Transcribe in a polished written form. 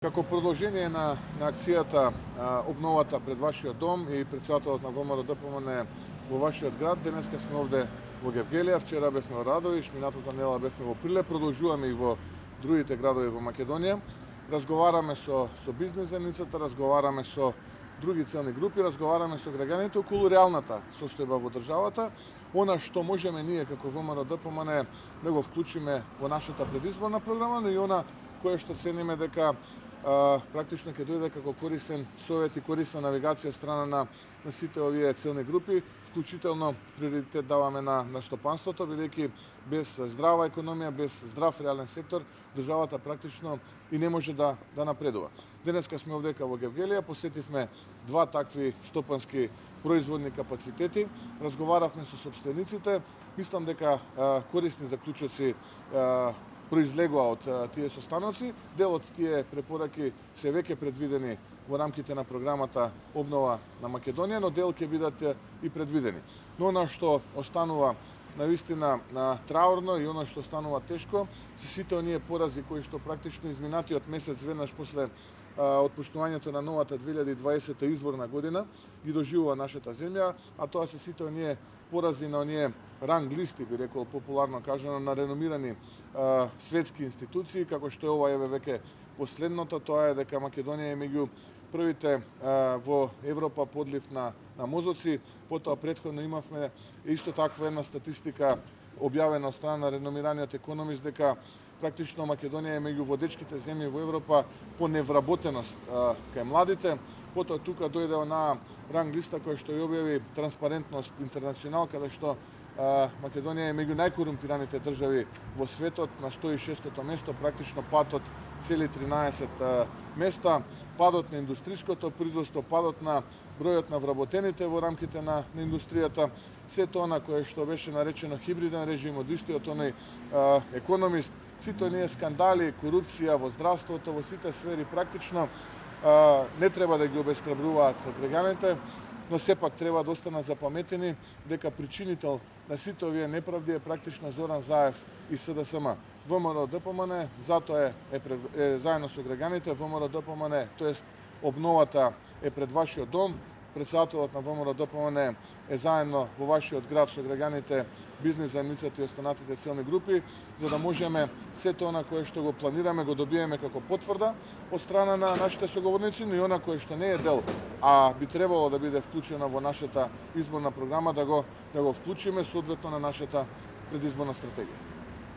Како продолжение на акцијата обновата пред вашиот дом и председателот на ВМРО ДПМН во вашиот град, денеска сме овде во Гевгелија, вчера бевме во Радовиш, минатата недела бевме во Прилеп, продолжуваме и во другите градови во Македонија. Разговараме со бизнис заедницата, разговараме со други целни групи, разговараме со граѓаните околу реалната состојба во државата, она што можеме ние како ВМРО ДПМН да го вклучиме во нашата предизборна програма, но и она кое што цениме дека практично ќе дојде како корисен совет и корисна навигација од страна на сите овие целни групи, вклучително приоритет даваме на стопанството, бидејќи без здрава економија, без здрав реален сектор, државата практично и не може да напредува. Денеска сме овдека во Гевгелија, посетивме два такви стопански производни капацитети, разговаравме со сопствениците, мислам дека корисни заклучоци произлегува од тие состаноци. Дел од тие препораки се веќе предвидени во рамките на програмата Обнова на Македонија, но дел ќе бидат и предвидени. Но она што останува навистина траурно и она што останува тешко, се сите оние порази кои што практично изминатиот месец веднаш после отпуштувањето на новата 2020 изборна година ги доживува нашата земја, а тоа се сите оние порази на оние ранг листи, би рекол популарно кажано, на реномирани светски институции, како што е ова еве веќе последното, тоа е дека Македонија е меѓу првите во Европа подлив на мозоци, потоа претходно имавме исто таква една статистика објавена од страна на реномираниот економист дека практично Македонија е меѓу водечките земји во Европа по невработеност кај младите. Потоа тука дојде она ранг листа која што ја објави Транспарентност Интернационал, каде што Македонија е меѓу најкорумпираните држави во светот, на 106-то место, практично пат од цели 13 места, падот на индустриското производство, падот на бројот на вработените во рамките на индустријата, сето она кое што беше наречено хибриден режим од истиот оној економист, сите оние скандали, корупција во здравството, во сите сфери практично не треба да ги обесхрабруваат граѓаните, но сепак треба да останат запаметени дека причинител на сите овие неправди е практично Зоран Заев и СДСМ. ВМРО ДПМН затоа е заедно со граѓаните, ВМРО ДПМН, тоест обновата е пред вашиот дом, председателот на ВМРО ДПМН е заедно во вашиот град со граѓаните, бизнис заедницата и останатите целни групи, за да можеме сето она кое што го планираме, го добиеме како потврда од страна на нашите соговорници, но и она кое што не е дел, а би требало да биде вклучено во нашата изборна програма, да го вклучиме соодветно на нашата предизборна стратегија.